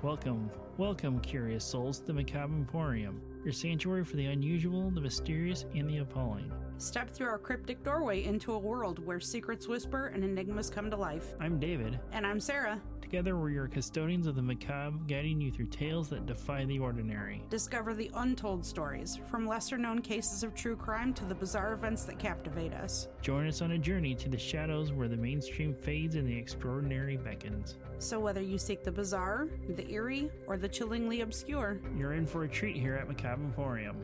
Welcome, curious souls, to the Macabre Emporium, your sanctuary for the unusual, the mysterious, and the appalling. Step through our cryptic doorway into a world where secrets whisper and enigmas come to life. I'm David. And I'm Sarah. Together, we're your custodians of the macabre, guiding you through tales that defy the ordinary. Discover the untold stories, from lesser-known cases of true crime to the bizarre events that captivate us. Join us on a journey to the shadows where the mainstream fades and the extraordinary beckons. So whether you seek the bizarre, the eerie, or the chillingly obscure, you're in for a treat here at Macabre Emporium.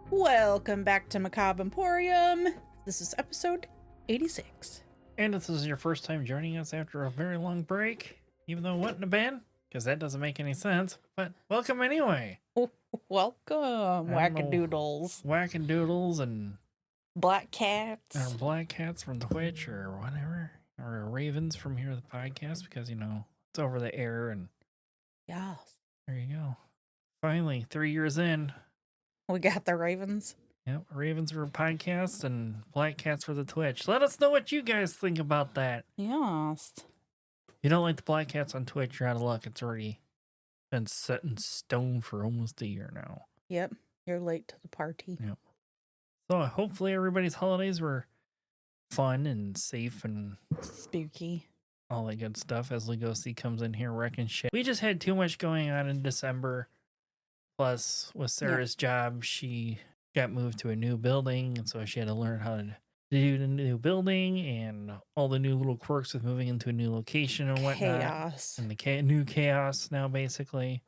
Welcome back to Macabre Emporium. This is episode 86. And if this is your first time joining us after a very long break, even though it wouldn't have been, because that doesn't make any sense, but welcome anyway. Welcome, wackadoodles. Wackadoodles and black cats. Or black cats from Twitch or whatever. Or ravens from here, the podcast, because, you know, it's over the air and... Yes. There you go. Finally, 3 years in. We got the ravens. Yep, ravens for podcasts and black cats for the Twitch. Let us know what you guys think about that. Yes. If you don't like the black cats on Twitch, you're out of luck. It's already been set in stone for almost a year now. Yep, you're late to the party. Yep. So hopefully everybody's holidays were fun and safe and spooky. All that good stuff as Lugosi comes in here wrecking shit. We just had too much going on in December. Plus, with Sarah's job, she got moved to a new building, and so she had to learn how to do the new building and all the new little quirks with moving into a new location and whatnot. Chaos. And the new chaos now, basically.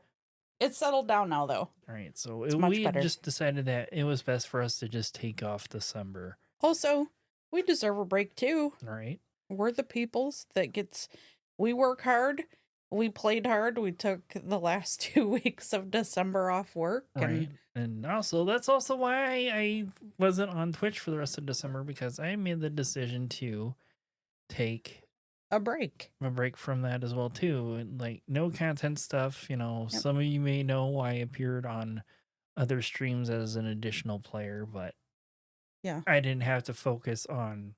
It's settled down now, though. All right, so we just decided that it was best for us to just take off December. Also, we deserve a break, too. All right. We're the peoples that we work hard. We played hard. We took the last 2 weeks of December off work. Right. And also, that's also why I wasn't on Twitch for the rest of December, because I made the decision to take a break from that as well, too. Like, no content stuff. You know, Some of you may know I appeared on other streams as an additional player, but I didn't have to focus on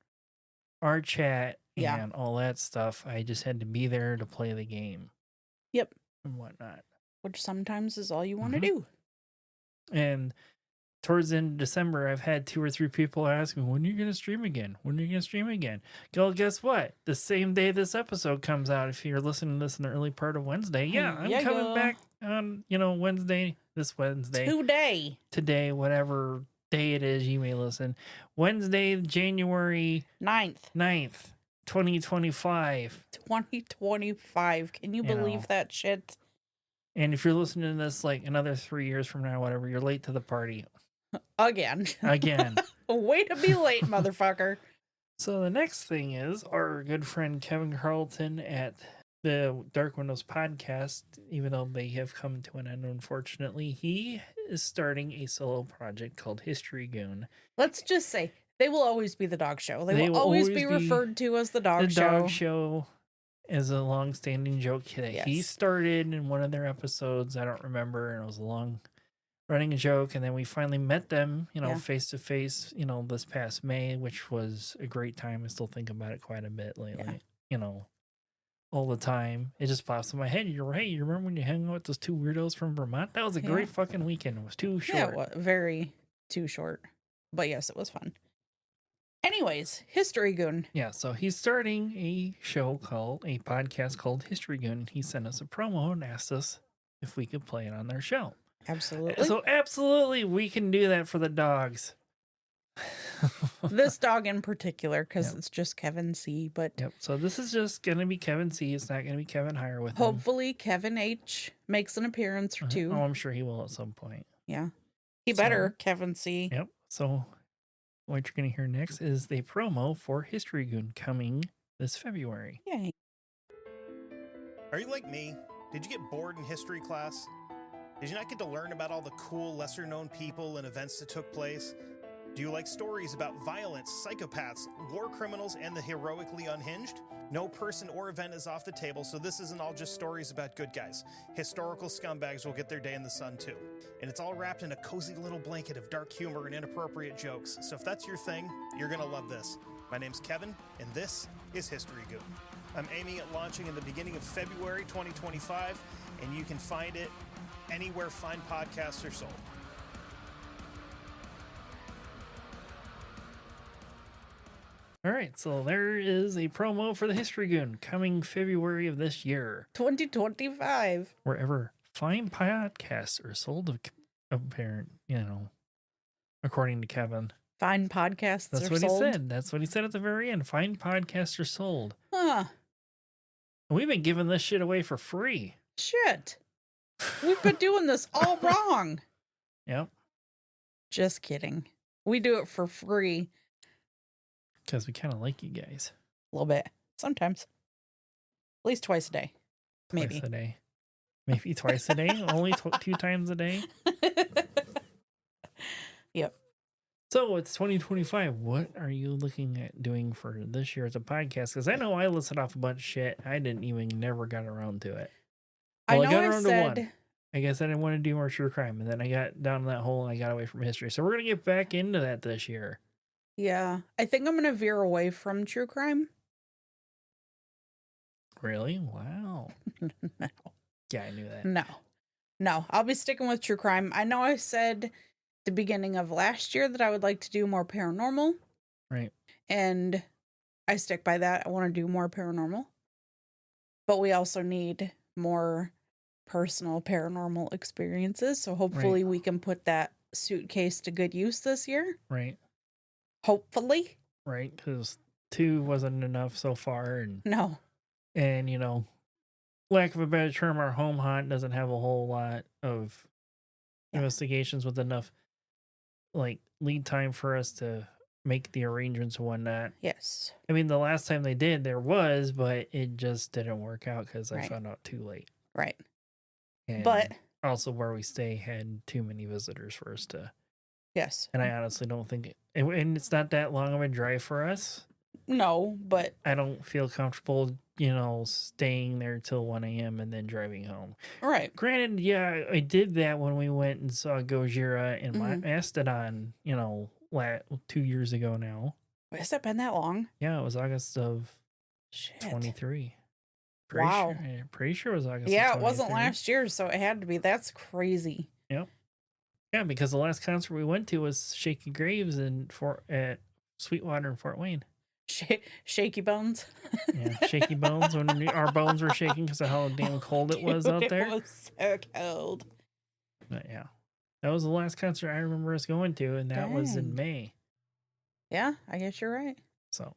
our chat and all that stuff. I just had to be there to play the game. Yep. And whatnot. Which sometimes is all you want to do. And towards the end of December, I've had 2 or 3 people ask me, when are you going to stream again? When are you going to stream again? Well, guess what? The same day this episode comes out, if you're listening to this in the early part of Wednesday, I'm coming back on, this Wednesday. Today, whatever day it is you may listen. Wednesday, January 9th. 2025. 2025. Can you believe that shit? And if you're listening to this like another 3 years from now, whatever, you're late to the party. Again. Way to be late, motherfucker. So the next thing is our good friend Kevin Carlton at the Dark Windows podcast, even though they have come to an end, unfortunately, he is starting a solo project called History Goon. Let's just say, they will always be the dog show. They will always be referred to as the dog show. The dog show is a long-standing joke that he started in one of their episodes. I don't remember, and it was a long-running joke. And then we finally met them, face-to-face, this past May, which was a great time. I still think about it quite a bit lately, all the time. It just pops in my head. You're right. You remember when you hung out with those 2 weirdos from Vermont? That was a great fucking weekend. It was too short. Yeah, very too short. But yes, it was fun. Anyways, History Goon. Yeah, so he's starting a podcast called History Goon. He sent us a promo and asked us if we could play it on their show. Absolutely. So absolutely, we can do that for the dogs. This dog in particular, because it's just Kevin C. But so this is just going to be Kevin C. It's not going to be Kevin Hire with hopefully Kevin H. makes an appearance or two. Oh, I'm sure he will at some point. Yeah. He better, Kevin C. Yep. So what you're going to hear next is the promo for History Goon coming this February. Yay. Are you like me? Did you get bored in history class? Did you not get to learn about all the cool, lesser-known people and events that took place? Do you like stories about violence, psychopaths, war criminals, and the heroically unhinged? No person or event is off the table, so this isn't all just stories about good guys. Historical scumbags will get their day in the sun, too. And it's all wrapped in a cozy little blanket of dark humor and inappropriate jokes. So if that's your thing, you're gonna love this. My name's Kevin, and this is History Goon. I'm aiming at launching in the beginning of February 2025, and you can find it anywhere fine podcasts are sold. All right, so there is a promo for the History Goon coming February of this year. 2025. Wherever fine podcasts are sold, apparent, according to Kevin. Fine podcasts That's are what sold. he said. That's what he said at the very end. Fine podcasts are sold. Huh. And we've been giving this shit away for free. Shit. We've been doing this all wrong. Yep. Just kidding. We do it for free. Because we kind of like you guys. A little bit. Sometimes. At least twice a day. Maybe. Twice a day. Maybe twice a day? Only 2 times a day? Yep. So it's 2025. What are you looking at doing for this year as a podcast? Because I know I listed off a bunch of shit. I never got around to it. Well, I know got I around to one. said... I guess I didn't want to do more true crime. And then I got down that hole and I got away from history. So we're going to get back into that this year. Yeah. I think I'm going to veer away from true crime. Really? Wow. No. Yeah, I knew that. No. I'll be sticking with true crime. I know I said the beginning of last year that I would like to do more paranormal. Right. And I stick by that. I want to do more paranormal. But we also need more personal paranormal experiences. So hopefully we can put that suitcase to good use this year. Right. Hopefully. Right. Because 2 wasn't enough so far. No. And, lack of a better term, our home hunt doesn't have a whole lot of investigations with enough lead time for us to make the arrangements and whatnot. Yes. I mean, the last time they did, there was, but it just didn't work out because I Right. found out too late. Right. And But also where we stay had too many visitors for us to. yes. And I honestly don't think and it's not that long of a drive for us. No, but I don't feel comfortable, staying there till 1 a.m. and then driving home. right. Granted, yeah, I did that when we went and saw Gojira and Mastodon, 2 years ago now. Has that been that long? Yeah, it was August of Shit. 23. Wow. Pretty sure it was August Yeah, of it wasn't 23. last year, so it had to be. That's crazy. Yep. Yeah, because the last concert we went to was Shaky Graves at Sweetwater in Fort Wayne. Shaky bones. Yeah, shaky bones when our bones were shaking because of how damn cold it was out there. It was so cold. But yeah, that was the last concert I remember us going to, and that was in Dang. May. Yeah, I guess you're right. So,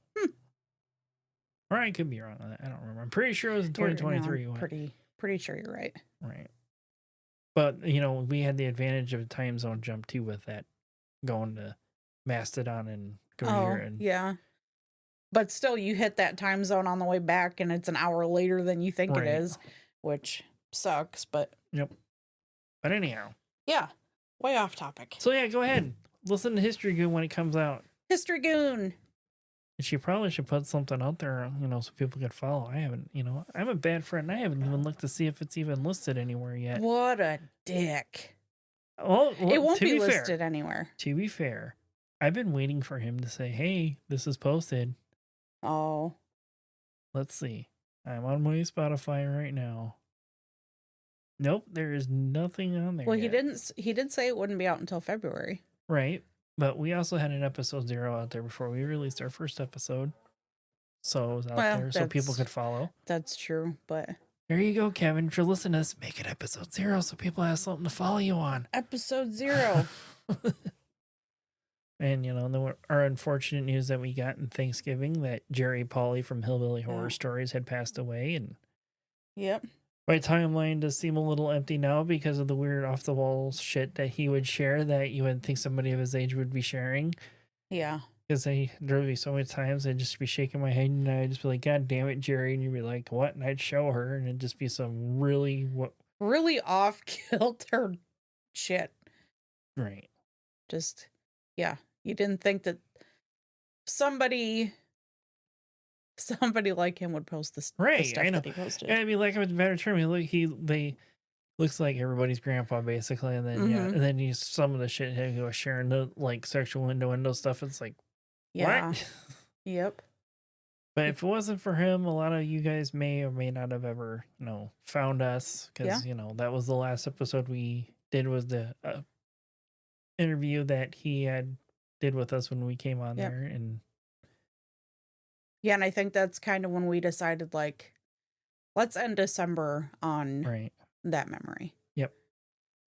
or I could be wrong on that. I don't remember. I'm pretty sure it was in You're- 2023. no, I'm pretty sure you're right. Right. But we had the advantage of a time zone jump too with that, going to Mastodon and Gojira and yeah. But still, you hit that time zone on the way back, and it's an hour later than you think Right. it is, which sucks. But But anyhow, yeah, way off topic. so yeah, go ahead, listen to History Goon when it comes out. History Goon. And she probably should put something out there, so people can follow. I haven't, I'm a bad friend. I haven't even looked to see if it's even listed anywhere yet. What a dick. Well, It won't to be fair- listed anywhere. To be fair, I've been waiting for him to say, "Hey, this is posted." Oh. Let's see. I'm on my Spotify right now. Nope, there is nothing on there. Well, yet. he did say it wouldn't be out until February. Right, but we also had an episode 0 out there before we released our first episode, so it was out there so people could follow. That's true, but There you go, Kevin. If you're listening to this, make it episode 0 so people have something to follow you on. episode 0. And, our unfortunate news that we got in Thanksgiving that Jerry Pauly from Hillbilly Horror Stories had passed away. And Yep. my timeline does seem a little empty now because of the weird off-the-wall shit that he would share that you wouldn't think somebody of his age would be sharing. Yeah. Because there would be so many times I'd just be shaking my head and I'd just be like, God damn it, Jerry. And you'd be like, what? And I'd show her and it'd just be some really... Really off-kilter shit. Right. Just, yeah. You didn't think that somebody like him would post the Right, stuff I know. that he posted. I mean, like, with a better term, they looks like everybody's grandpa basically, and then Mhm. and then he's some of the shit he was sharing the sexual innuendo stuff. It's like, Yeah. what? Yep. But if it wasn't for him, a lot of you guys may or may not have ever, found us because, that was the last episode we did was the interview that he did with us when we came on Yep. there. And Yeah, and I think that's kind of when we decided, like, let's end December on right. that memory. Yep.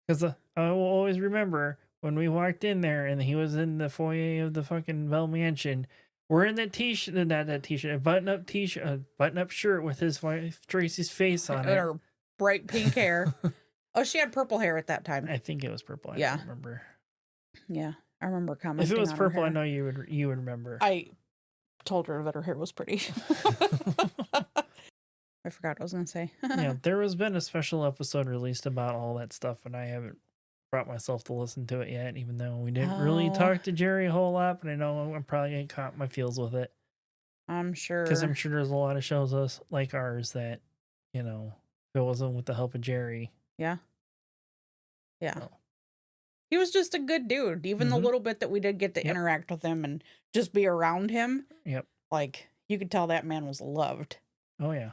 Because I will always remember when we walked in there and he was in the foyer of the fucking Bell Mansion. We're in that t-shirt, not that t-shirt, a button-up t-shirt, a button-up shirt with his wife Tracy's face on it. Her bright pink hair. Oh, she had purple hair at that time. I think it was purple. I don't remember. Yeah, I remember commenting. If it was on her purple, I hair. know you would remember. I told her that her hair was pretty. I forgot what I was going to say. Yeah, there has been a special episode released about all that stuff, and I haven't brought myself to listen to it yet, even though we didn't really talk to Jerry a whole lot, but I know I'm probably going to caught my feels with it. I'm sure. Because I'm sure there's a lot of shows like ours that, if it wasn't with the help of Jerry. Yeah. Yeah. So. He was just a good dude. Even the little bit that we did get to interact with him and just be around him. Yep. Like, you could tell that man was loved. Oh, yeah.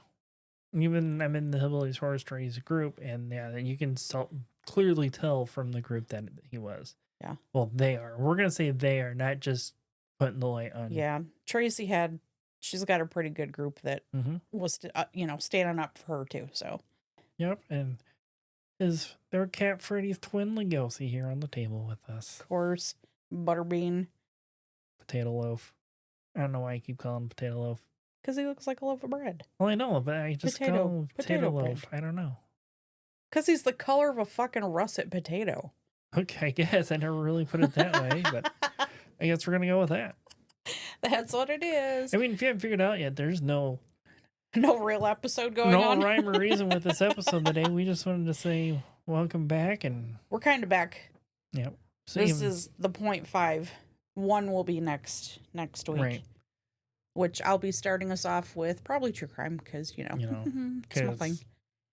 Even I'm in the Hillbillies Horror Stories group, and you can clearly tell from the group that he was. Yeah. Well, they are. We're going to say they are, not just putting the light on. Yeah. Tracy she's got a pretty good group that was, standing up for her too. So. Yep. And their cat Freddy's twin Legosi here on the table with us. Of course. Butterbean. Potato loaf. I don't know why I keep calling him potato loaf. Because he looks like a loaf of bread. Well, I know, but I just call him potato loaf. I don't know. Because he's the color of a fucking russet potato. Okay, I guess. I never really put it that way, but I guess we're going to go with that. That's what it is. I mean, if you haven't figured it out yet, there's no real episode going on. No rhyme or reason with this episode today. We just wanted to say welcome back, and we're kind of back. Yep. So this is the 0.5. 1 will be next week. Right. Which I'll be starting us off with probably true crime because, it's my thing.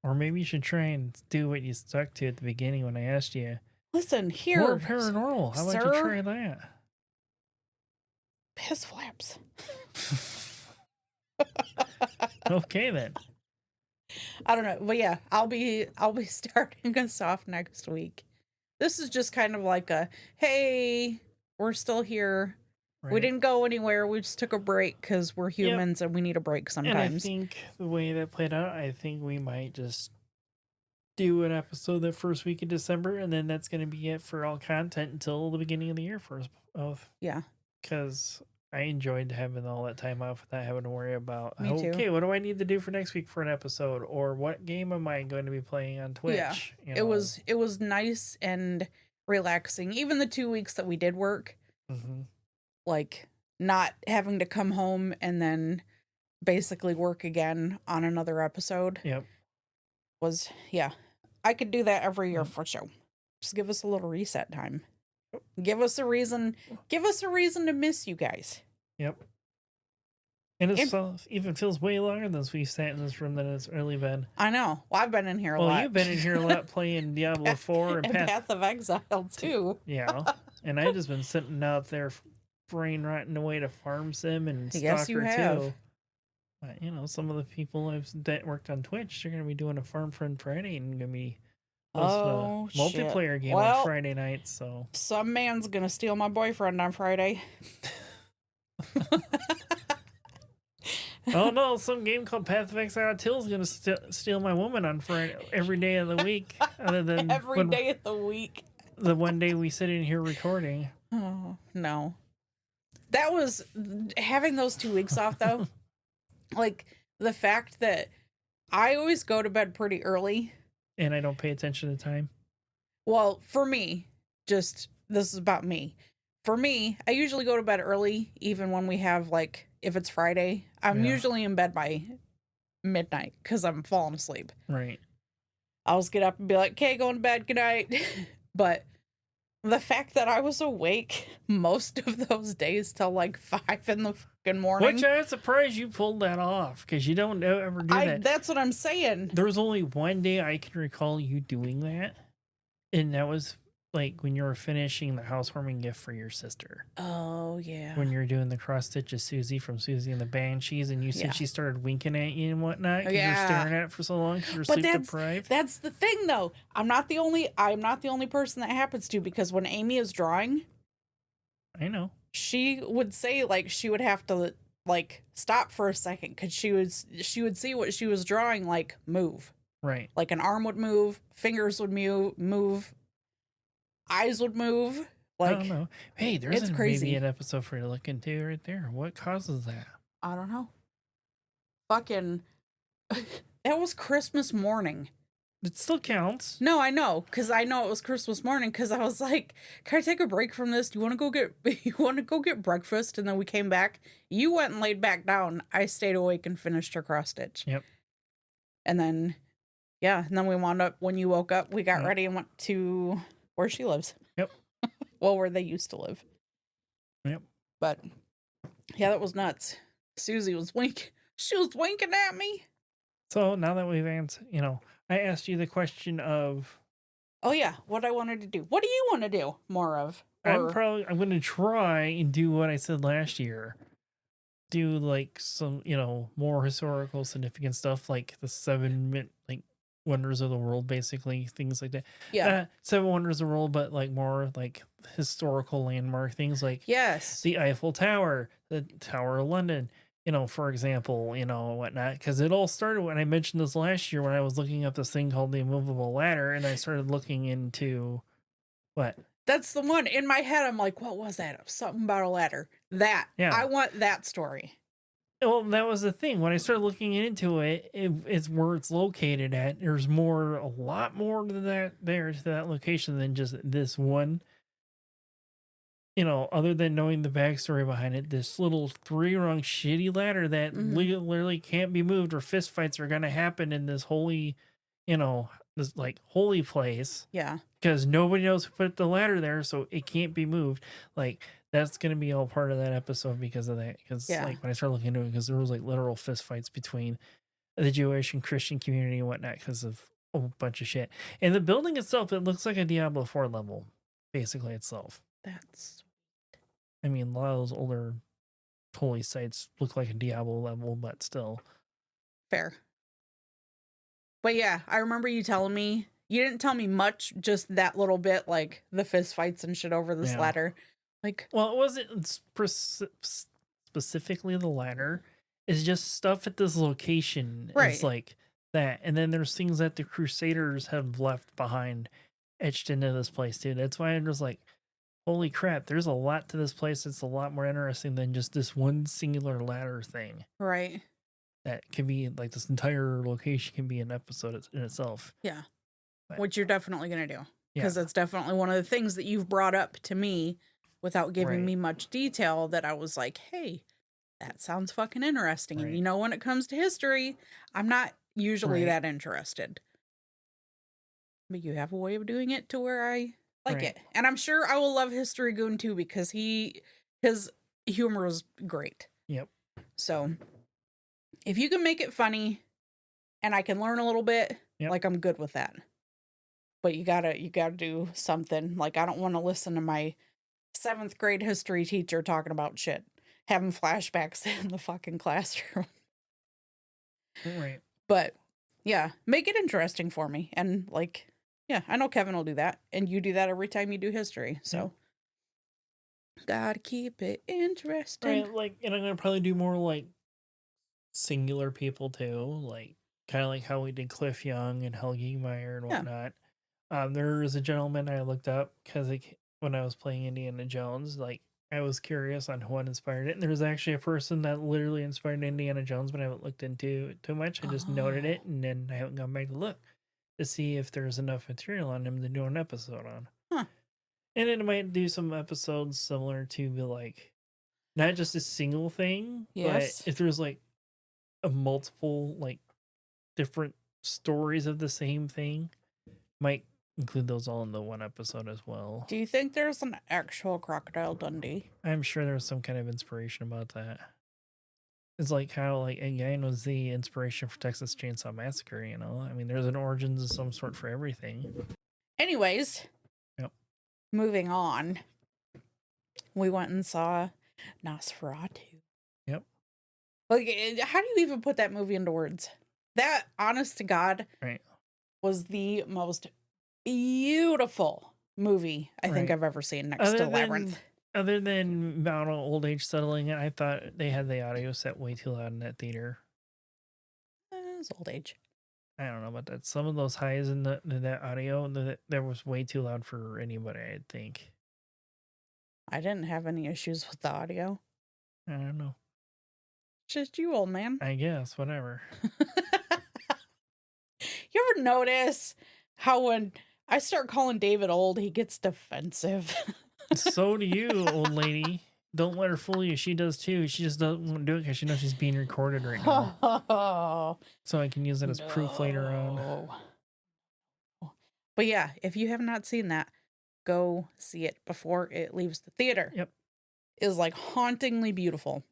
Or maybe you should try and do what you stuck to at the beginning when I asked you. Listen, here. More paranormal. How about you try that? Piss flaps. Okay, then. I don't know. But yeah, I'll be starting us off next week. This is just kind of like a, hey, we're still here. Right. We didn't go anywhere. We just took a break because we're humans and we need a break sometimes. And I think the way that played out, I think we might just do an episode the first week of December, and then that's going to be it for all content until the beginning of the year Yeah. Because I enjoyed having all that time off without having to worry about, Me too. Okay, what do I need to do for next week for an episode? Or what game am I going to be playing on Twitch? Yeah. It was nice and relaxing. Even the 2 weeks that we did work. Mm-hmm. Like not having to come home and then basically work again on another episode. Yep. I could do that every year for sure. Just give us a little reset time. Give us a reason to miss you guys. Yep. And it even feels way longer than we've sat in this room than it's really been. I know. Well, I've been in here a lot. Well, you've been in here a lot playing Diablo 4 and Path of Exile too. Yeah. And I've just been sitting out there brain rotting away to Farm Sim and Stalker too. But, some of the people that worked on Twitch, they're going to be doing a Farm Friend Friday and going to be hosting a multiplayer game on Friday nights. So some man's going to steal my boyfriend on Friday. Oh no! Some game called Path of Exile 2 is going to steal my woman on Friday every day of the week, other than every day of the week. The one day we sit in here recording. Oh no. That was having those 2 weeks off though. Like the fact that I always go to bed pretty early. And I don't pay attention to time. Well, for me, this is about me. For me, I usually go to bed early, even when we have if it's Friday, I'm usually in bed by midnight because I'm falling asleep. Right. I'll just get up and be like, okay, going to bed, good night. But the fact that I was awake most of those days till 5 in the fucking morning. Which I'm surprised you pulled that off because you don't ever do that. That's what I'm saying. There was only one day I can recall you doing that. And that was like when you were finishing the housewarming gift for your sister. Oh yeah. When you're doing the cross stitch of Susie from Susie and the Banshees, and you said Yeah. she started winking at you and whatnot because you're Yeah. staring at it for so long because you're But sleep deprived. that's the thing though. I'm not the only person that happens to, because when Amy is drawing, I know. she would say like she would have to like stop for a second because she would see what she was drawing like move. Right. Like an arm would move, fingers would move, eyes would move. I Like don't know. Hey, there's it's maybe crazy. an episode for you to look into right there. What causes that? I don't know. Fucking it was Christmas morning. It still counts. No, I know, because I know it was Christmas morning, because I was like, can I take a break from this? Do you want to go get breakfast? And then we came back. You went and laid back down. I stayed awake and finished her cross stitch. Yep. And then we wound up, when you woke up, we got ready and went to where she lives. Yep. Well, where they used to live. Yep. But yeah, that was nuts. Susie was she was winking at me. So now that we've answered, I asked you the question of, oh yeah, what I wanted to do. What do you want to do more of? I'm going to try and do what I said last year. Do like some, more historical significant stuff, like the 7 wonders of the world, basically things like that. Yeah. 7 wonders of the world, but like more like historical landmark things, like Yes. the Eiffel Tower, the Tower of London, for example, whatnot. Because it all started when I mentioned this last year when I was looking up this thing called the immovable ladder, and I started looking into what. That's the one in my head. I'm like, what was that? Something about a ladder. That. Yeah. I want that story. Well, that was the thing. When I started looking into it, it's where it's located at. There's a lot more to that location than just this one. Other than knowing the backstory behind it, this little 3-rung shitty ladder that literally can't be moved, or fist fights are going to happen in this holy, this like holy place. Yeah. Because nobody knows who put the ladder there, so it can't be moved. Like, that's going to be all part of that episode because of that. Because like when I started looking into it, because there was like literal fist fights between the Jewish and Christian community and whatnot because of a bunch of shit. And the building itself, it looks like a Diablo 4 level, basically itself. That's. I mean, a lot of those older holy sites look like a Diablo level, but still. Fair. But yeah, I remember you telling me. You didn't tell me much, just that little bit, like the fist fights and shit over this ladder. Like, well, it wasn't specifically the ladder. It's just stuff at this location. Right. It's like that. And then there's things that the Crusaders have left behind etched into this place, too. That's why I'm just like, holy crap, there's a lot to this place. It's a lot more interesting than just this one singular ladder thing. Right. That can be, like, this entire location can be an episode in itself. Yeah. Which you're definitely going to do. Yeah. Because that's definitely one of the things that you've brought up to me without giving me much detail, that I was like, hey, that sounds fucking interesting. And when it comes to history, I'm not usually that interested. But you have a way of doing it to where I like it. And I'm sure I will love History Goon too, because his humor is great. Yep. So if you can make it funny and I can learn a little bit, like, I'm good with that. But you gotta do something. Like, I don't want to listen to my 7th grade history teacher talking about shit, having flashbacks in the fucking classroom. Right. But yeah, make it interesting for me. And like, yeah, I know Kevin will do that. And you do that every time you do history. So gotta keep it interesting. Right, like, and I'm gonna probably do more like singular people too, like kind of like how we did Cliff Young and Helgi Meyer and whatnot. There is a gentleman I looked up because when I was playing Indiana Jones, like, I was curious on what inspired it. And there was actually a person that literally inspired Indiana Jones, but I haven't looked into it too much. I just noted it, and then I haven't gone back to look to see if there's enough material on him to do an episode on. Huh. And then I might do some episodes similar to be like, not just a single thing, but if there's like a multiple, like, different stories of the same thing, might include those all in the one episode as well. Do you think there's an actual Crocodile Dundee? I'm sure there's some kind of inspiration about that. It's like how, like, again, was the inspiration for Texas Chainsaw Massacre, I mean, there's an origins of some sort for everything. Anyways, moving on, we went and saw Nosferatu. Yep. Like, how do you even put that movie into words? That, honest to God, Right. was the most beautiful movie I think Right. I've ever seen, next to Labyrinth. Other than Mount old age settling it, I thought they had the audio set way too loud in that theater. It's old age. I don't know about that. Some of those highs in that audio, that was way too loud for anybody, I think. I didn't have any issues with the audio. I don't know. Just you, old man. I guess, whatever. You ever notice how when I start calling David old, he gets defensive? So do you, old lady. Don't let her fool you. She does too. She just doesn't want to do it because she knows she's being recorded right now. So I can use it as proof later on. But yeah, if you have not seen that, go see it before it leaves the theater. Yep. It is like hauntingly beautiful.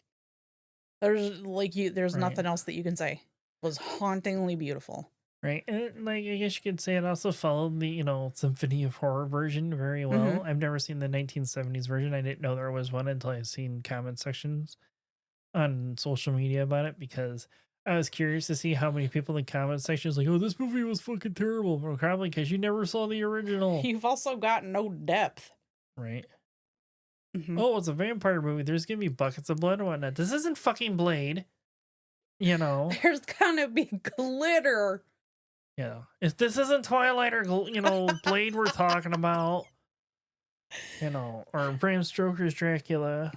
There's Right. nothing else that you can say. It was hauntingly beautiful. Right. And like, I guess you could say it also followed the, Symphony of Horror version very well. Mhm. I've never seen the 1970s version. I didn't know there was one until I seen comment sections on social media about it, because I was curious to see how many people in the comment sections like, oh, this movie was fucking terrible. Well, probably because you never saw the original. You've also got no depth. Right. Mhm. Oh, it's a vampire movie. There's going to be buckets of blood and whatnot. This isn't fucking Blade. There's gonna be glitter. Yeah. If this isn't Twilight or, Blade we're talking about, or Bram Stoker's Dracula.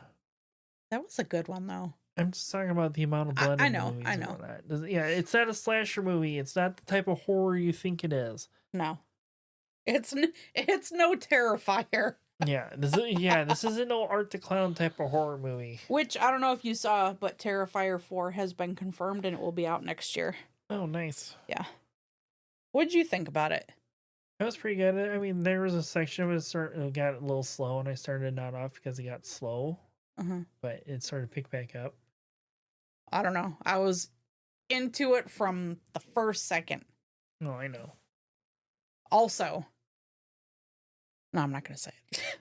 That was a good one, though. I'm just talking about the amount of blood I in know, the movies I and know. whatnot. Yeah, it's not a slasher movie. It's not the type of horror you think it is. No, it's no Terrifier. This isn't no Art the Clown type of horror movie. Which I don't know if you saw, but Terrifier 4 has been confirmed and it will be out next year. Oh, nice. Yeah. What'd you think about it? That was pretty good. I mean, there was a section it got a little slow, and I started to nod off because it got slow, but it started to pick back up. I don't know. I was into it from the first second. No, I know. Also, no, I'm not going to say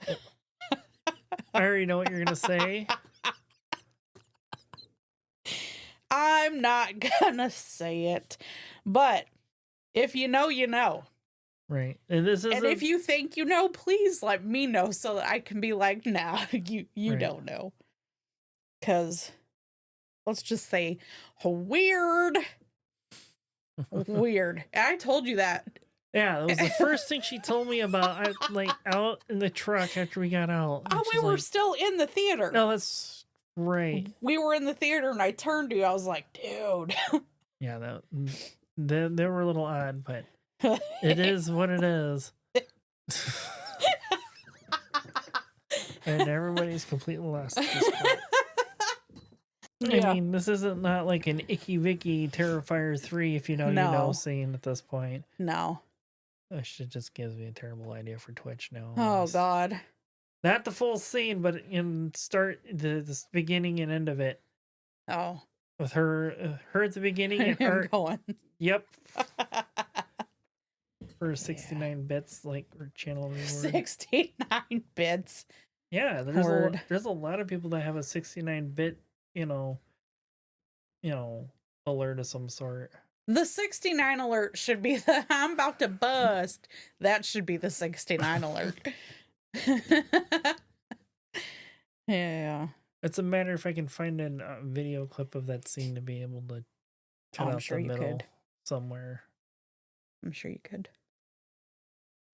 it. I already know what you're going to say. I'm not going to say it. But if you know, you know. Right. And if you think you know, please let me know so that I can be like, nah, you Right. don't know. Because, let's just say, weird. Weird. And I told you that. Yeah, that was the first thing she told me about. Out in the truck after we got out. Oh, we were still in the theater. No, that's right. We were in the theater and I turned to you. I was like, dude. Yeah, they were a little odd, but it is what it is. And everybody's completely lost at this point. Yeah. I mean, this isn't not like an Icky Vicky Terrifier 3, if you know, you know, scene at this point. No. That shit just gives me a terrible idea for Twitch now. Oh, God. Not the full scene, but start the beginning and end of it. Oh. With her at the beginning and Him her going. Yep. For 69 bits, like channel reward. 69 bits. Yeah, there's a lot of people that have a 69-bit, alert of some sort. The 69 alert should be the I'm about to bust. That should be the 69 alert. Yeah. It's a matter if I can find a video clip of that scene to be able to cut out the middle somewhere. I'm sure you could.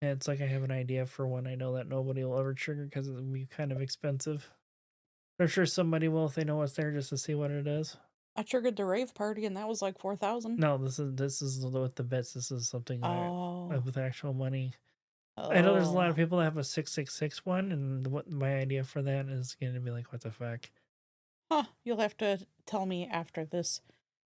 And it's like I have an idea for one I know that nobody will ever trigger because it would be kind of expensive. I'm sure somebody will if they know what's there just to see what it is. I triggered the rave party and that was like 4,000. No, this is with the bits. This is something with actual money. Oh. I know there's a lot of people that have a 666 one, and what my idea for that is going to be like, what the fuck? Huh, you'll have to tell me after this.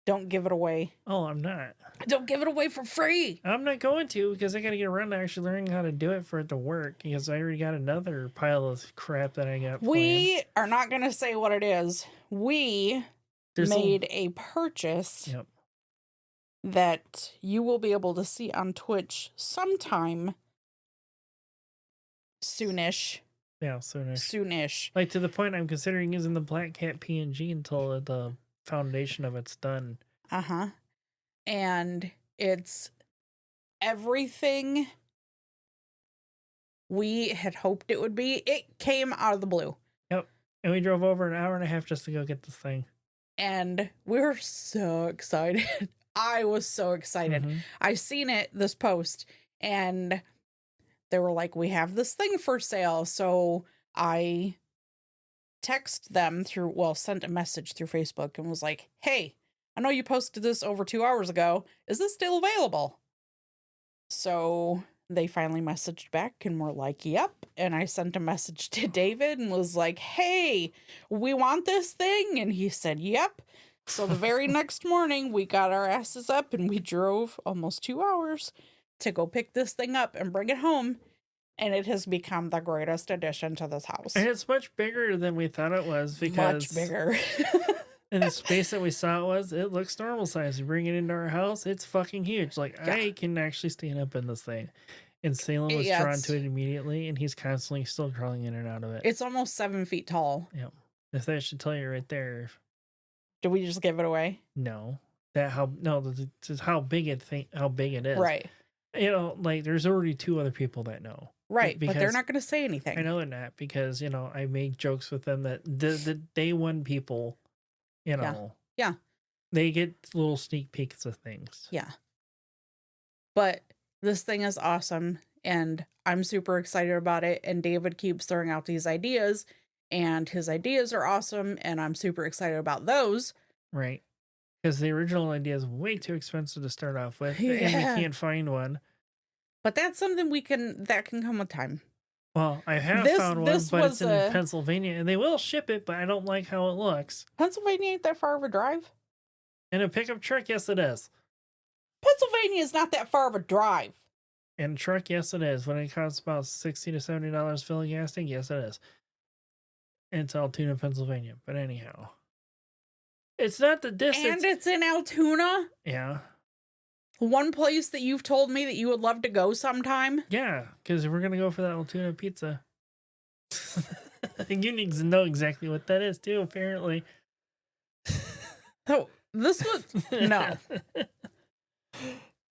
Don't give it away. Oh, I'm not. Don't give it away for free. I'm not going to, because I got to get around to actually learning how to do it for it to work, because I already got another pile of crap that I got We are not going to say what it is. We made a purchase that you will be able to see on Twitch sometime soonish. Yeah, soonish. Soonish. Like to the point I'm considering using the Black Cat PNG until the foundation of it's done. Uh-huh. And it's everything we had hoped it would be. It came out of the blue. Yep. And we drove over an hour and a half just to go get this thing. And we were so excited. I was so excited. Mhm. I seen it, this post, and they were like, we have this thing for sale. So I text them sent a message through Facebook and was like, hey, I know you posted this over 2 hours ago. Is this still available? So they finally messaged back and were like, yep. And I sent a message to David and was like, hey, we want this thing. And he said, yep. So the very next morning, we got our asses up and we drove almost 2 hours to go pick this thing up and bring it home. And it has become the greatest addition to this house. And it's much bigger than we thought it was because much bigger. in the space that we saw it looks normal size. You bring it into our house, it's fucking huge. Like Yeah. I can actually stand up in this thing. And Salem was Yeah, drawn it's- to it immediately, and he's constantly still crawling in and out of it. It's almost 7 feet tall. Yep. If that should tell you right there. Did we just give it away? No. This is how big it is. Right. You know, like there's already 2 other people that know. Right. But they're Because- not going to say anything. I know they're not because, you know, I make jokes with them that the day one people, you know, Yeah. they get little sneak peeks of things. Yeah. But this thing is awesome and I'm super excited about it. And David keeps throwing out these ideas and his ideas are awesome. And I'm super excited about those. Right. Because the original idea is way too expensive to start off with. And we Yeah. can't find one. But that's something that can come with time. Well, I have This- found one, this but was it's in a- Pennsylvania and they will ship it, but I don't like how it looks. Pennsylvania ain't that far of a drive. In a pickup truck, yes, it is. Pennsylvania is not that far of a drive. In a truck, yes, it is. When it costs about $60 to $70 filling gas tank, yes, it is. And it's Altoona, Pennsylvania. But anyhow, it's not the distance. And it's in Altoona. Yeah. One place that you've told me that you would love to go sometime. Yeah, because we're going to go for that Altoona pizza. You need to know exactly what that is, too, apparently. Oh, this was no.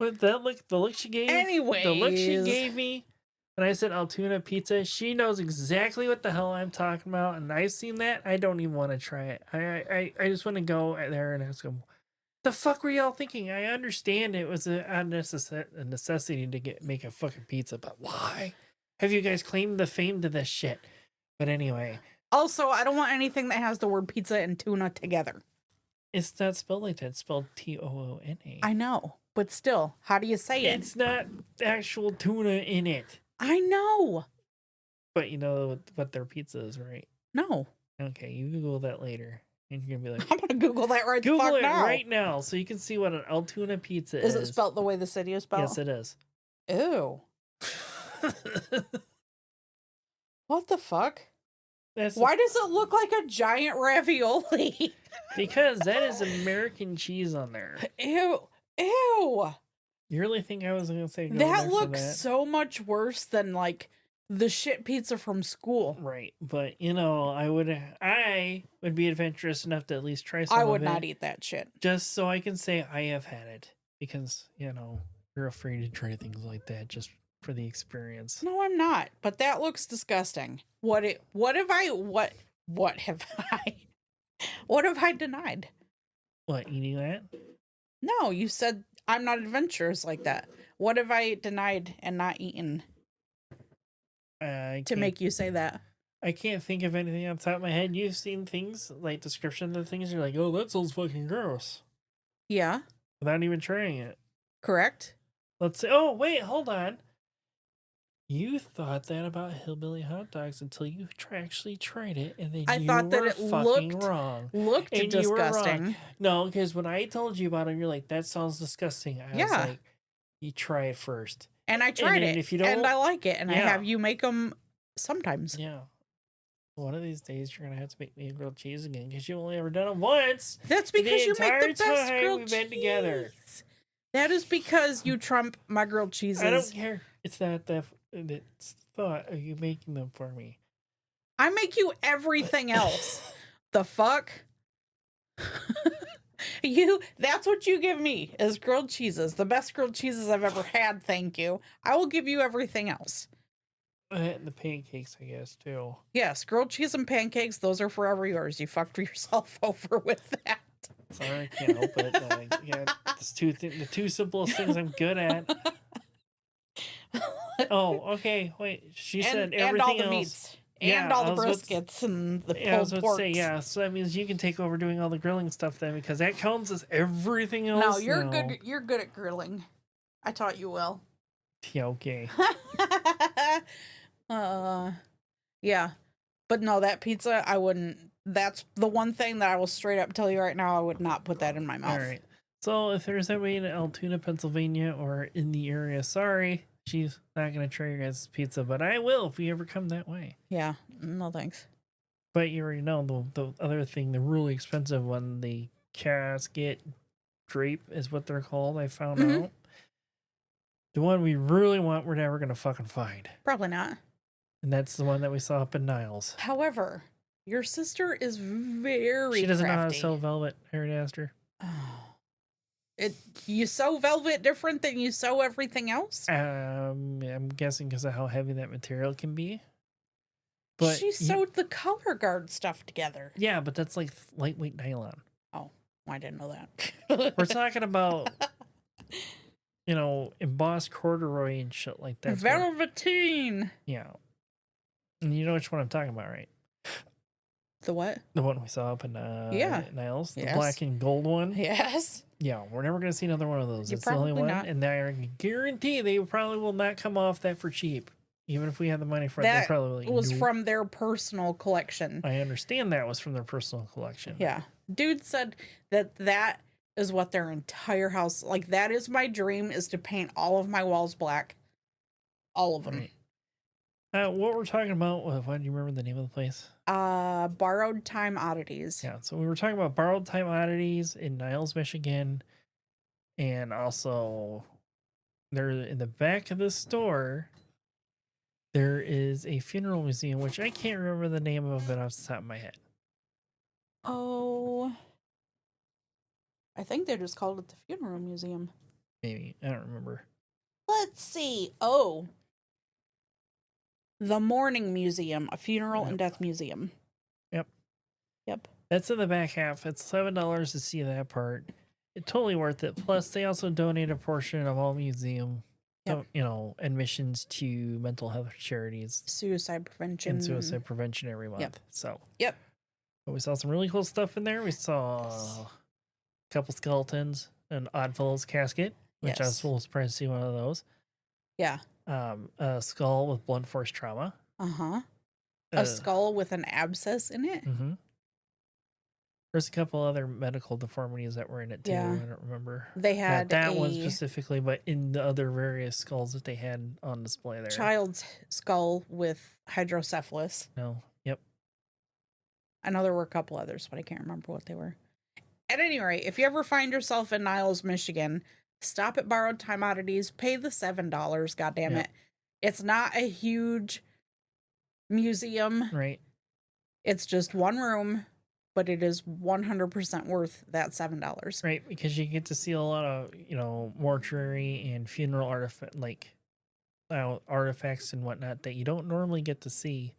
But the look she gave, the look she Anyways. gave me when I said Altoona pizza, she knows exactly what the hell I'm talking about, and I've seen that. I don't even want to try it. I just want to go there and ask them, the fuck were y'all thinking? I understand it was a necessity to make a fucking pizza, but why have you guys claimed the fame to this shit? But anyway, Also, I don't want anything that has the word pizza and tuna together. it's not spelled like that. It's spelled Toona. I know, but still, how do you say it? It's not actual tuna in it. I know. But you know what their pizza is, right? No. Okay, you Google that later. And you're going to be like, I'm going to Google that right the Google fuck it now. right now so you can see what an Altoona pizza is. Is it spelled the way the city is spelled? Yes, it is. Ew. What the fuck? That's Why does it look like a giant ravioli? because that is American cheese on there. Ew. Ew. You really think I was going to say go That there looks for that? so much worse than like the shit pizza from school. Right, but you know, I would be adventurous enough to at least try some I of would it, not eat that shit. just so I can say I have had it, because you know you're afraid to try things like that just for the experience. No, I'm not. But that looks disgusting. What have I denied? What, eating that? No, you said I'm not adventurous like that. What have I denied and not eaten I to can't- make you say that? I can't think of anything off the top of my head. You've seen things like description of things. You're like, oh, that sounds fucking gross, Yeah, without even trying it. correct. Let's say, oh wait, hold on. You thought that about hillbilly hot dogs until you actually tried it, and then I you thought that were it fucking looked wrong. Looked And you were wrong. disgusting. No, because when I told you about it, you're like, that sounds disgusting. I was Yeah. like, you try it first. And I tried then it. if you and don't- I like it. And I Yeah. have you make them sometimes. Yeah. One of these days, you're gonna have to make me a grilled cheese again because you've only ever done it once. That's The because you make the entire best time grilled we've been together. cheese. That is because you trump my grilled cheeses. I don't care. It's not that. It's thought of you making them for me. I make you everything else. The fuck? That's what you give me is grilled cheeses. The best grilled cheeses I've ever had, thank you. I will give you everything else. The pancakes, I guess, too. Yes, grilled cheese and pancakes, those are forever yours. You fucked yourself over with that. Sorry, I can't help it. Yeah, the two simplest things I'm good at. Oh, okay. Wait, she said everything and all the else. meats. Yeah, And all the I was about to- briskets and the Yeah, I was pulled about to porks. say, yeah. So that means you can take over doing all the grilling stuff then, because that counts as everything else. No, you're good. You're good at grilling. I taught you well. Yeah, okay. Yeah, but no, that pizza I wouldn't. That's the one thing that I will straight up tell you right now. I would not put that in my mouth. All right. So if there's anybody in Altoona, Pennsylvania, or in the area, sorry, she's not gonna try your guys' pizza, but I will if we ever come that way. Yeah, no thanks. But you already know the other thing, the really expensive one, the casket drape is what they're called. I found out. The one we really want, we're never gonna fucking find, Probably not. and that's the one that we saw up in Niles. However, your sister is very. She doesn't know how to crafty. sew velvet. I already asked her. You sew velvet different than you sew everything else. I'm guessing because of how heavy that material can be. But She sewed the color guard stuff together. yeah, but that's like lightweight nylon. Oh, I didn't know that. We're talking about, embossed corduroy and shit like that. Velveteen. Yeah. And you know which one I'm talking about, right? The what? The one we saw up in Niles. The Yes. black and gold one. Yes. Yeah, we're never going to see another one of those. You're It's the only probably one. not. And I guarantee they probably will not come off that for cheap. Even if we had the money for it, they That probably was nope. from their personal collection. I understand that was from their personal collection. Yeah. Dude said that is what their entire house, like, that is my dream, is to paint all of my walls black. All of them. Right. What we're talking about, what do you remember the name of the place? Borrowed Time Oddities. Yeah, so we were talking about Borrowed Time Oddities in Niles, Michigan. And also, there in the back of the store, there is a funeral museum, which I can't remember the name of it off the top of my head. Oh. I think they just called it the Funeral Museum. Maybe. I don't remember. Let's see. Oh. The Mourning Museum, a funeral and death museum. Yep. That's in the back half. It's $7 to see that part. It's totally worth it. Plus, they also donate a portion of all museum, admissions to mental health charities Suicide prevention. and suicide prevention every month. Yep. So, Yep. but we saw some really cool stuff in there. We saw a couple skeletons, an Oddfellows casket, which I was a little surprised to see one of those. Yeah. A skull with blunt force trauma. Uh-huh. A skull with an abscess in it. Mm-hmm. There's a couple other medical deformities that were in it too. Yeah. I don't remember. They had Not that one specifically, but in the other various skulls that they had on display there. child's skull with hydrocephalus. No. Yep. I know there were a couple others, but I can't remember what they were. At any rate, if you ever find yourself in Niles, Michigan, stop at Borrowed Time Oddities, pay the $7, goddammit. Yep. It's not a huge museum. Right. It's just one room, but it is 100% worth that $7. Right. Because you get to see a lot of, mortuary and funeral artifacts and whatnot that you don't normally get to see.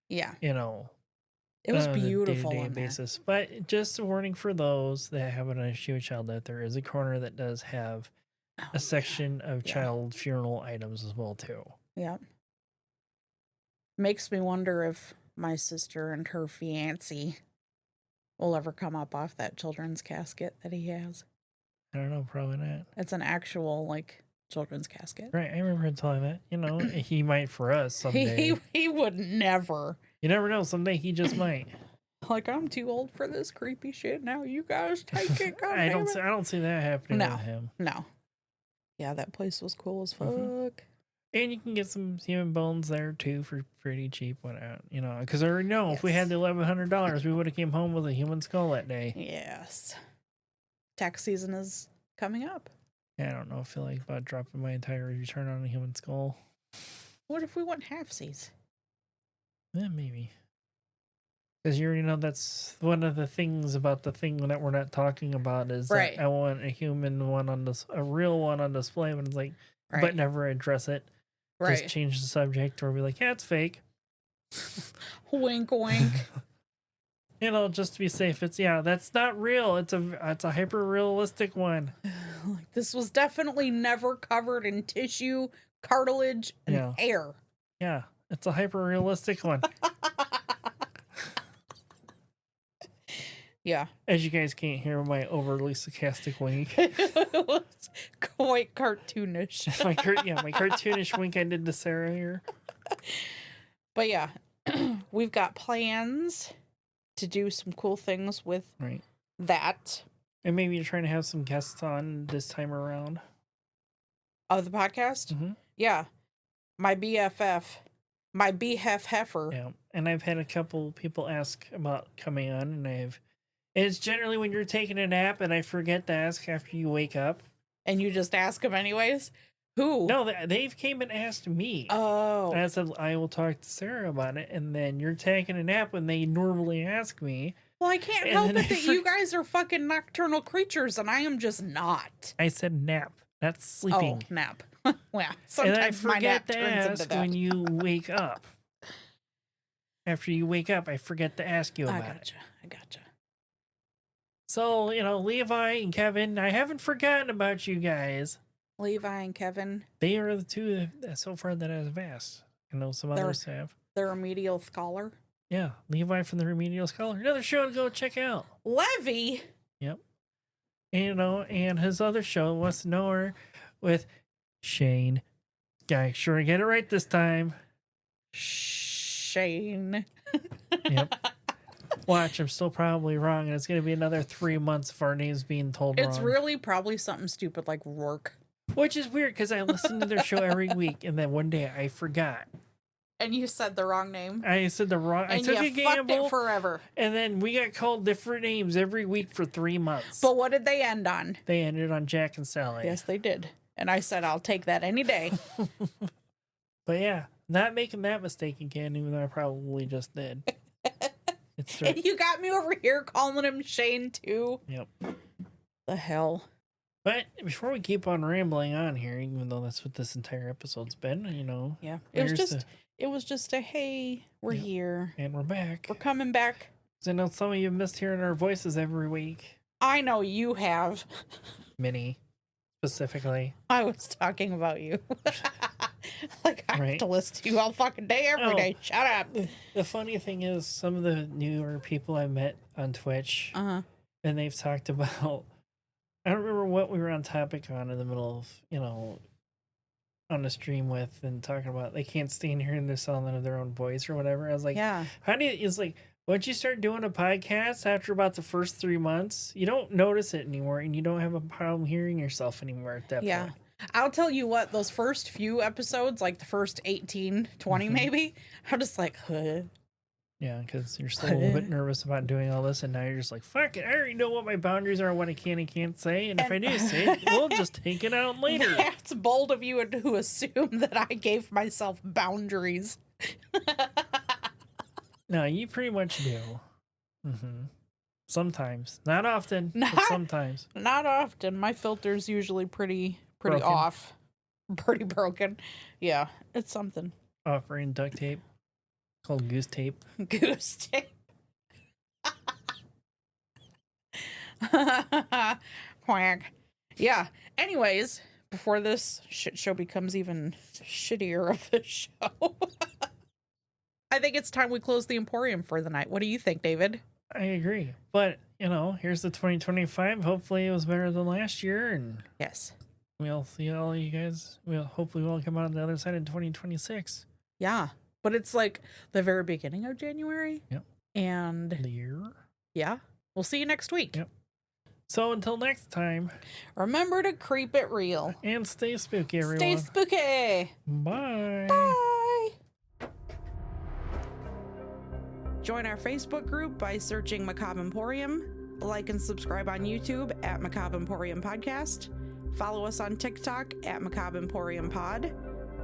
Yeah. It was beautiful day-to-day on there. basis. But just a warning for those that have an issue with child death, there is a corner that does have a section of child funeral items as well too. Yeah. Makes me wonder if my sister and her fiancé will ever come up off that children's casket that he has. I don't know, probably not. It's an actual, children's casket. Right, I remember him telling that. He might for us someday. He would never. You never know, someday he just might. I'm too old for this creepy shit now. You guys take it. God I damn it. don't see that happening with him. No. Yeah, that place was cool as fuck. Mhm. And you can get some human bones there too for pretty cheap. Because I already know if we had the $1,100, we would have came home with a human skull that day. Yes. Tax season is coming up. Yeah, I don't know. I feel like about dropping my entire return on a human skull. What if we went halfsies? Yeah, maybe. Because you already know that's one of the things about the thing that we're not talking about is Right. that I want a human one on this, a real one on display, but it's like, but never address it. Right. Just change the subject or be like, yeah, it's fake. Wink, wink. You know, just to be safe. It's that's not real. It's a hyper realistic one. Like, this was definitely never covered in tissue, cartilage, and hair. Yeah, it's a hyper realistic one. Yeah. As you guys can't hear my overly sarcastic wink. It was quite cartoonish. my cartoonish wink I did to Sarah here. But yeah, we've got plans to do some cool things with that. And maybe you're trying to have some guests on this time around. Of the podcast? Mm-hmm. Yeah. My BFF. My BHF heifer. Yeah. And I've had a couple people ask about coming on, and it's generally when you're taking a nap and I forget to ask after you wake up. And you just ask them anyways? Who? No, they've came and asked me. Oh. And I said, I will talk to Sarah about it. And then you're taking a nap when they normally ask me. Well, I can't help it that you guys are fucking nocturnal creatures and I am just not. I said nap. That's sleeping. Oh, nap. Well, sometimes my nap turns into that. When you wake up. After you wake up, I forget to ask you about it. I gotcha. So, Levi and Kevin, I haven't forgotten about you guys. Levi and Kevin. They are the two so far that I've asked. I know some others have. The Remedial Scholar. Yeah, Levi from the Remedial Scholar. Another show to go check out. Levy. Yep. And his other show, What's to Know Her, with Shane. I sure get it right this time. Shane. Yep. Watch, I'm still probably wrong, and it's going to be another 3 months of our names being told wrong. It's really probably something stupid like Rourke. Which is weird, because I listen to their show every week, and then one day I forgot. And you said the wrong name. I said the wrong... I took a gamble. Fucked it forever. And then we got called different names every week for 3 months. But what did they end on? They ended on Jack and Sally. Yes, they did. And I said, I'll take that any day. But yeah, not making that mistake again, even though I probably just did. And you got me over here calling him Shane too. Yep. The hell. But before we keep on rambling on here, even though that's what this entire episode's been, Yeah. It was just a hey, we're here. And we're back. We're coming back. I know some of you missed hearing our voices every week. I know you have. Minnie, specifically. I was talking about you. Like, I have to listen to you all fucking day, every day. Shut up. The funny thing is, some of the newer people I met on Twitch, and they've talked about, I don't remember what we were on topic on in the middle of, on the stream with, and talking about they can't stand hearing the sound of their own voice or whatever. I was like, yeah. It's like, once you start doing a podcast after about the first 3 months, you don't notice it anymore, and you don't have a problem hearing yourself anymore at that point. I'll tell you what, those first few episodes, like the first 18, 20 maybe, I'm just like, huh. Yeah, because you're still a little bit nervous about doing all this, and now you're just like, fuck it, I already know what my boundaries are, what I can and can't say, and if I do say it, we'll just take it out later. That's bold of you to assume that I gave myself boundaries. No, you pretty much do. Sometimes. Not often, but sometimes. Not often. My filter's usually pretty broken. Off. Pretty broken. Yeah, it's something. Offering duct tape. Called goose tape. Goose tape. Quack. Yeah. Anyways, before this shit show becomes even shittier of a show, I think it's time we close the Emporium for the night. What do you think, David? I agree. But, here's the 2025. Hopefully it was better than last year. And yes, we'll see all you guys. Hopefully we'll come out on the other side in 2026. Yeah. But it's like the very beginning of January. Yep. And the year. Yeah. We'll see you next week. Yep. So until next time, remember to creep it real. And stay spooky, everyone. Stay spooky. Bye. Bye. Join our Facebook group by searching Macabre Emporium. Like and subscribe on YouTube at Macabre Emporium Podcast. Follow us on TikTok at Macabre Emporium Pod.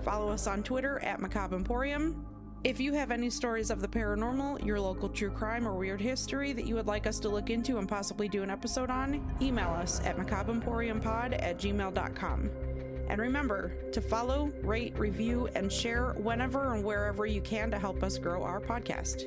Follow us on Twitter at Macabre Emporium. If you have any stories of the paranormal, your local true crime, or weird history that you would like us to look into and possibly do an episode on, email us at macabreemporiumpod@gmail.com. And remember to follow, rate, review, and share whenever and wherever you can to help us grow our podcast.